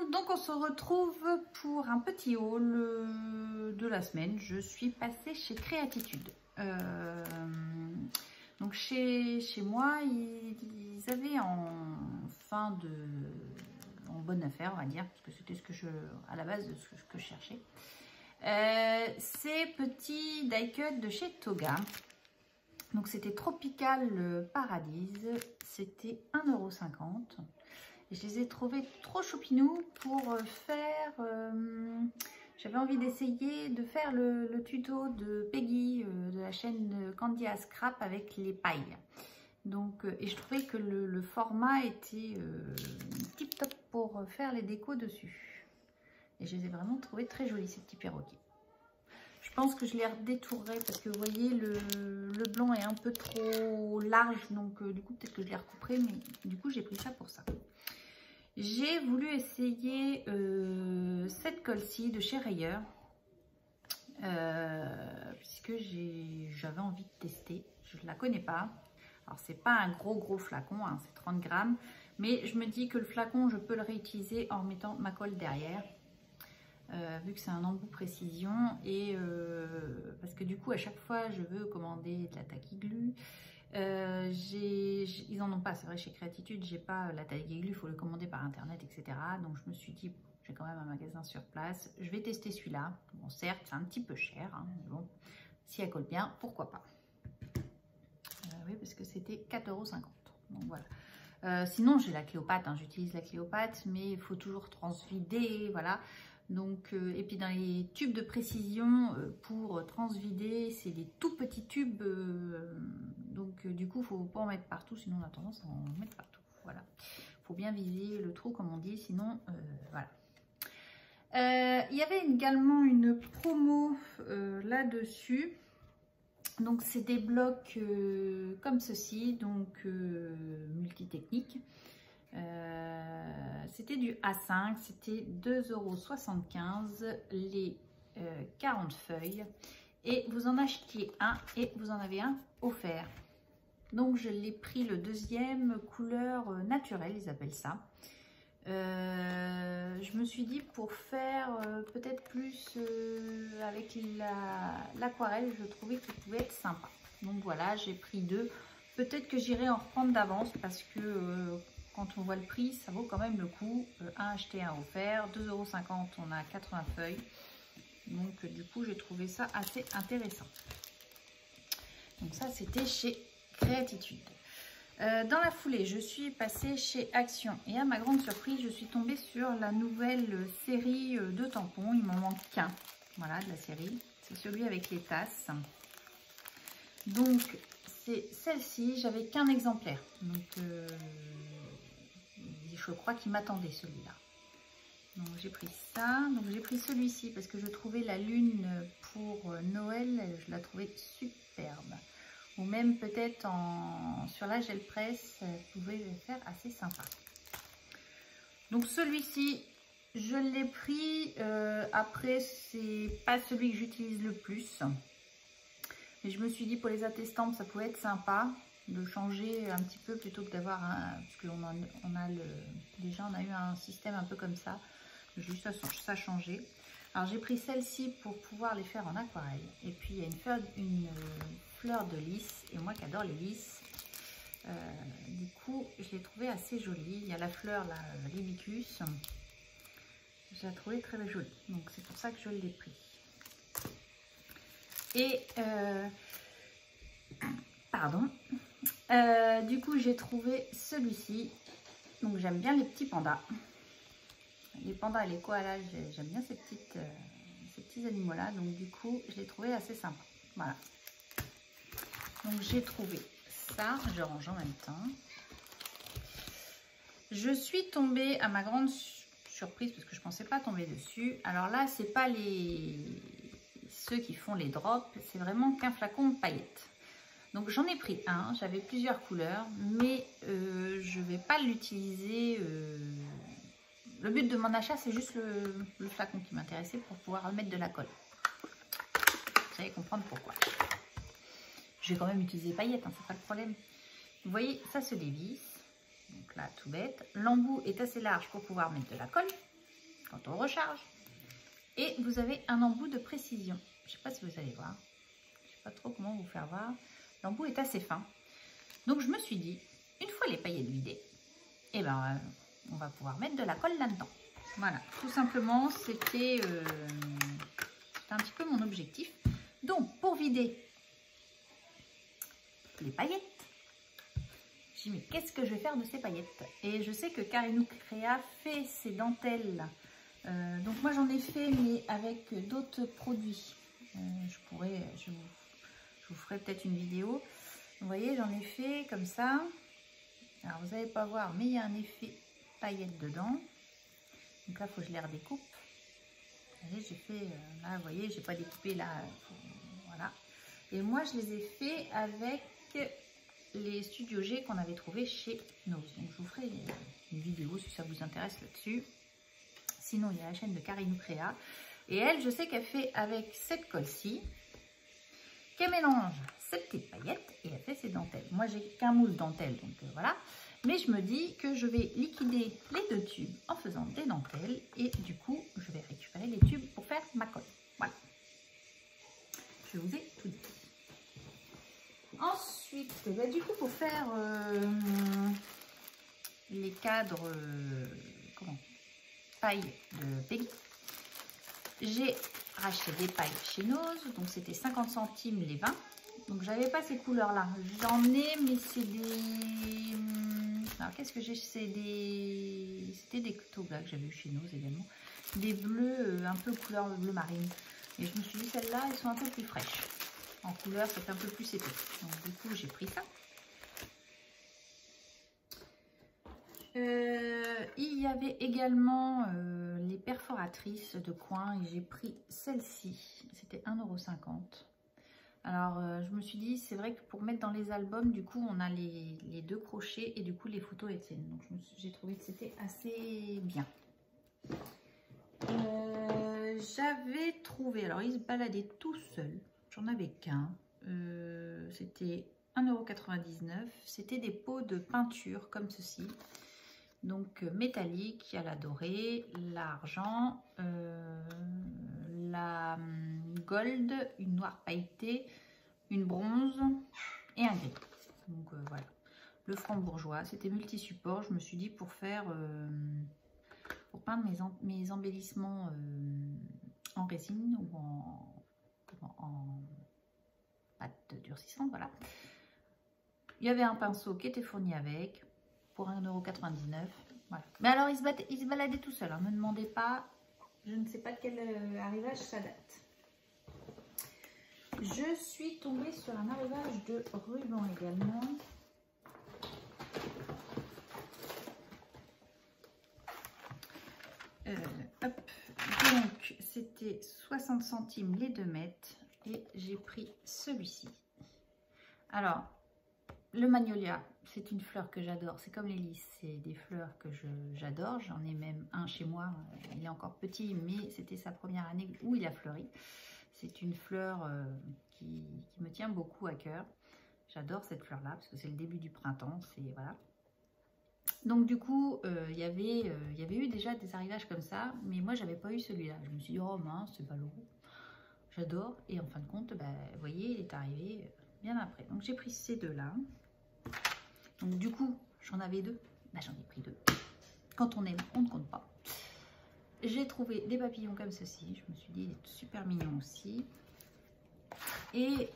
donc on se retrouve pour un petit haul de la semaine. Je suis passée chez Créatitude. Donc chez moi, ils avaient en bonne affaire, on va dire, parce que c'était ce que à la base de ce que je cherchais. Ces petits die cuts de chez Toga. Donc c'était Tropical Paradise, c'était 1,50 €. Et je les ai trouvés trop choupinous pour faire... j'avais envie d'essayer de faire le tuto de Peggy de la chaîne Candy à Scrap avec les pailles. Donc, et je trouvais que le format était tip top pour faire les décos dessus. Et je les ai vraiment trouvés très jolis, ces petits perroquets. Je pense que je les redétournerai parce que vous voyez, le blanc est un peu trop large. Donc, du coup, peut-être que je les recouperai. Mais du coup, j'ai pris ça pour ça. J'ai voulu essayer cette colle-ci de chez Rayer. Puisque j'avais envie de tester. Je ne la connais pas. Alors, c'est pas un gros flacon, hein, c'est 30 grammes. Mais je me dis que le flacon, je peux le réutiliser en mettant ma colle derrière. Vu que c'est un embout précision. Et parce que du coup, à chaque fois, je veux commander de la tacky glue. Ils en ont pas, c'est vrai, chez Créatitude, j'ai pas la tacky glue, il faut le commander par internet, etc. Donc, je me suis dit, j'ai quand même un magasin sur place. Je vais tester celui-là. Bon, certes, c'est un petit peu cher. Hein, mais bon, si elle colle bien, pourquoi pas. Oui, parce que c'était 4,50 €. Donc voilà. Sinon, j'ai la Cléopâtre, hein, j'utilise la Cléopâtre, mais il faut toujours transvider, voilà. Donc, et puis dans les tubes de précision pour transvider, c'est des tout petits tubes. Donc, du coup, il ne faut pas en mettre partout, sinon on a tendance à en mettre partout. Voilà. Il faut bien viser le trou, comme on dit, sinon, voilà. Il y avait également une promo là-dessus. Donc, c'est des blocs comme ceci, donc multitechniques. C'était du A5, c'était 2,75 € les 40 feuilles. Et vous en achetiez un et vous en avez un offert. Donc, je l'ai pris le deuxième, couleur naturelle, ils appellent ça. Je me suis dit pour faire peut-être plus avec l'aquarelle, je trouvais qu'il pouvait être sympa. Donc voilà, j'ai pris deux. Peut-être que j'irai en reprendre d'avance parce que quand on voit le prix, ça vaut quand même le coup. Un acheté, un offert. 2,50 €, on a 80 feuilles. Donc du coup, j'ai trouvé ça assez intéressant. Donc ça, c'était chez Créatitude. Dans la foulée, je suis passée chez Action et à ma grande surprise, je suis tombée sur la nouvelle série de tampons. Il m'en manque qu'un, voilà, de la série. C'est celui avec les tasses. Donc, c'est celle-ci. J'avais qu'un exemplaire. Donc, je crois qu'il m'attendait celui-là. Donc, j'ai pris ça. Donc, j'ai pris celui-ci parce que je trouvais la lune pour Noël. Je la trouvais superbe. Ou même peut-être sur la gel presse, vous pouvez le faire assez sympa. Donc celui-ci, je l'ai pris. Après, c'est pas celui que j'utilise le plus. Mais je me suis dit pour les attestampes, ça pouvait être sympa de changer un petit peu plutôt que d'avoir un... Parce qu'on déjà, on a eu un système un peu comme ça. Juste ça changer. Alors j'ai pris celle-ci pour pouvoir les faire en aquarelle. Et puis il y a une fleur de lys. Et moi qui adore les lys, du coup je l'ai trouvée assez jolie. Il y a la fleur, là, l'hibicus. Je l'ai trouvée très jolie. Donc c'est pour ça que je l'ai pris. Et pardon. Du coup j'ai trouvé celui-ci. Donc j'aime bien les petits pandas. Les pandas et les koalas, j'aime bien ces petits animaux-là. Donc, du coup, je l'ai trouvé assez sympa. Voilà. Donc, j'ai trouvé ça. Je range en même temps. Je suis tombée, à ma grande surprise, parce que je ne pensais pas tomber dessus. Alors là, ce n'est pas ceux qui font les drops. C'est vraiment qu'un flacon de paillettes. Donc, j'en ai pris un. J'avais plusieurs couleurs. Mais je ne vais pas l'utiliser... Le but de mon achat, c'est juste le flacon qui m'intéressait pour pouvoir remettre de la colle. Vous allez comprendre pourquoi. Je vais quand même utiliser paillettes, hein, c'est pas le problème. Vous voyez, ça se dévisse. Donc là, tout bête. L'embout est assez large pour pouvoir mettre de la colle. quand on recharge. Et vous avez un embout de précision. Je ne sais pas si vous allez voir. Je ne sais pas trop comment vous faire voir. L'embout est assez fin. Donc je me suis dit, une fois les paillettes vidées, eh ben, on va pouvoir mettre de la colle là-dedans. Voilà, tout simplement, c'était un petit peu mon objectif. Donc, pour vider les paillettes, j'ai dit, mais qu'est-ce que je vais faire de ces paillettes? Et je sais que Carino Créa fait ses dentelles. Donc, moi, j'en ai fait, mais avec d'autres produits. Je vous ferai peut-être une vidéo. Vous voyez, j'en ai fait comme ça. Alors, vous n'allez pas voir, mais il y a un effet paillettes dedans. Donc là, il faut que je les redécoupe. J'ai fait, là, vous voyez, j'ai pas découpé là. Voilà. Et moi, je les ai fait avec les Studio G qu'on avait trouvé chez Nose. Donc, je vous ferai une vidéo si ça vous intéresse là-dessus. Sinon, il y a la chaîne de Carino Créa. Et elle, je sais qu'elle fait avec cette colle-ci, qu'elle mélange ses petites paillettes et elle fait ses dentelles. Moi, j'ai qu'un moule dentelle, donc voilà. Mais je me dis que je vais liquider les 2 tubes en faisant des dentelles. Et du coup, je vais récupérer les tubes pour faire ma colle. Voilà. Je vous ai tout dit. Ensuite, bah, du coup, pour faire les cadres paille de Peggy, j'ai racheté des pailles chez Nose. Donc, c'était 50 centimes les 20. Donc, j'avais pas ces couleurs-là. J'en ai, mais c'est des... Alors, qu'est-ce que j'ai? C'était des Toga que j'avais eu chez Nose également. Des bleus, un peu couleur bleu marine. Et je me suis dit, celles-là, elles sont un peu plus fraîches. En couleur, c'est un peu plus épais. Donc, du coup, j'ai pris ça. Il y avait également les perforatrices de coin. Et j'ai pris celle-ci. C'était 1,50 €. Alors, je me suis dit, c'est vrai que pour mettre dans les albums, du coup, on a les 2 crochets et du coup, les photos elles. Donc, j'ai trouvé que c'était assez bien. J'avais trouvé, alors il se baladait tout seul, j'en avais qu'un. C'était 1,99 €. C'était des pots de peinture comme ceci. Donc, métallique, il y a la dorée, l'argent, la gold, une noire pailletée, une bronze et un gris. Donc voilà, le franc bourgeois, c'était multi-support. Je me suis dit pour faire, pour peindre mes embellissements en résine ou en pâte durcissante, voilà. Il y avait un pinceau qui était fourni avec pour 1,99 €. Voilà. Mais alors il se baladait tout seul, hein. Ne me demandez pas, je ne sais pas de quel arrivage ça date. Je suis tombée sur un arrivage de ruban également. Hop. Donc, c'était 60 centimes les 2 mètres et j'ai pris celui-ci. Alors, le magnolia, c'est une fleur que j'adore. C'est comme les lys, c'est des fleurs que j'adore. J'en ai même un chez moi. Il est encore petit, mais c'était sa première année où il a fleuri. C'est une fleur qui me tient beaucoup à cœur. J'adore cette fleur-là parce que c'est le début du printemps. Voilà. Donc du coup, il y avait eu déjà des arrivages comme ça, mais moi, j'avais pas eu celui-là. Je me suis dit, oh mince, c'est ballot. J'adore. Et en fin de compte, bah, vous voyez, il est arrivé bien après. Donc j'ai pris ces 2-là. Donc du coup, j'en avais 2. Bah, j'en ai pris 2. Quand on aime, on ne compte pas. J'ai trouvé des papillons comme ceci. Je me suis dit, il est super mignon aussi. Et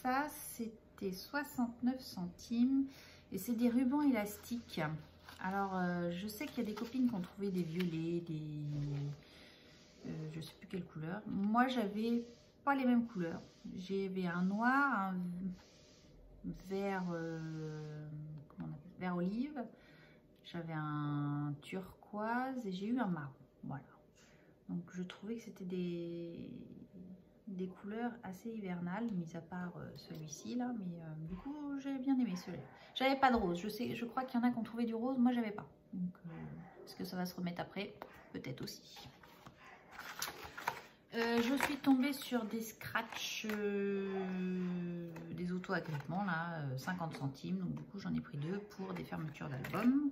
ça, c'était 69 centimes. Et c'est des rubans élastiques. Alors, je sais qu'il y a des copines qui ont trouvé des violets, je ne sais plus quelle couleur. Moi, j'avais pas les mêmes couleurs. J'avais un noir, un vert, comment on appelle, vert olive. J'avais un turquoise et j'ai eu un marron. Voilà. Donc, je trouvais que c'était des couleurs assez hivernales, mis à part celui-ci là, mais du coup j'ai bien aimé celui-là. J'avais pas de rose, je crois qu'il y en a qui ont trouvé du rose, moi j'avais pas. Donc est-ce que ça va se remettre après? Peut-être aussi. Je suis tombée sur des scratchs, des auto-agrippements là, 50 centimes, donc du coup j'en ai pris 2 pour des fermetures d'albums.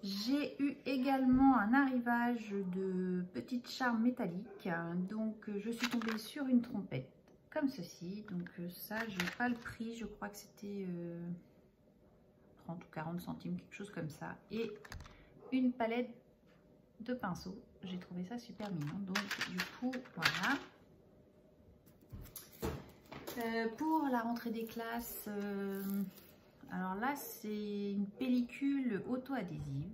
J'ai eu également un arrivage de petites charmes métalliques. Donc je suis tombée sur une trompette comme ceci. Donc ça, je n'ai pas le prix, je crois que c'était 30 ou 40 centimes, quelque chose comme ça. Et une palette de pinceaux. J'ai trouvé ça super mignon. Donc du coup, voilà. Pour la rentrée des classes, alors là c'est une pellicule auto-adhésive.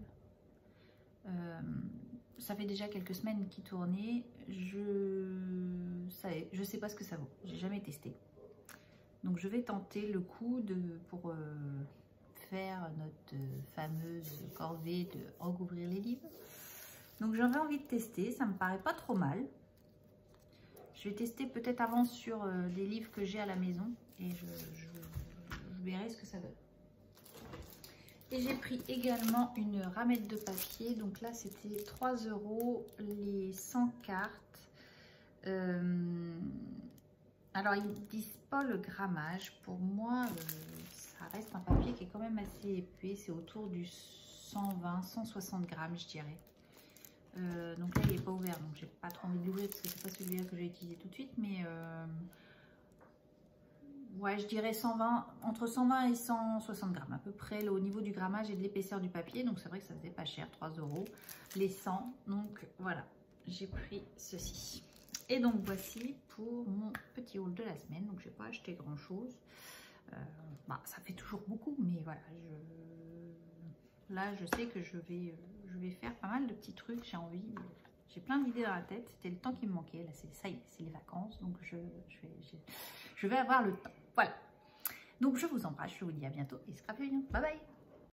Ça fait déjà quelques semaines qu'il tournait. Je sais pas ce que ça vaut. J'ai jamais testé. Donc je vais tenter le coup pour faire notre fameuse corvée de recouvrir les livres. Donc j'avais envie de tester. Ça me paraît pas trop mal. Je vais tester peut-être avant sur des livres que j'ai à la maison et je verrai ce que ça donne. Et j'ai pris également une ramette de papier. Donc là, c'était 3 € les 100 cartes. Alors, ils ne disent pas le grammage. Pour moi, ça reste un papier qui est quand même assez épais. C'est autour du 120-160 grammes, je dirais. Donc là il n'est pas ouvert, donc j'ai pas trop envie de l'ouvrir parce que c'est pas celui-là que j'ai utilisé tout de suite, mais ouais, je dirais 120, entre 120 et 160 grammes à peu près au niveau du grammage et de l'épaisseur du papier. Donc c'est vrai que ça faisait pas cher, 3 € les 100. Donc voilà, j'ai pris ceci. Et donc voici pour mon petit haul de la semaine. Donc j'ai pas acheté grand chose, bah, ça fait toujours beaucoup, mais voilà, là je sais que je vais faire pas mal de petits trucs. J'ai plein d'idées dans la tête. C'était le temps qui me manquait. Là, ça y est, c'est les vacances. Donc, je vais avoir le temps. Voilà. Donc, je vous embrasse. Je vous dis à bientôt et scrapez bien. Bye bye.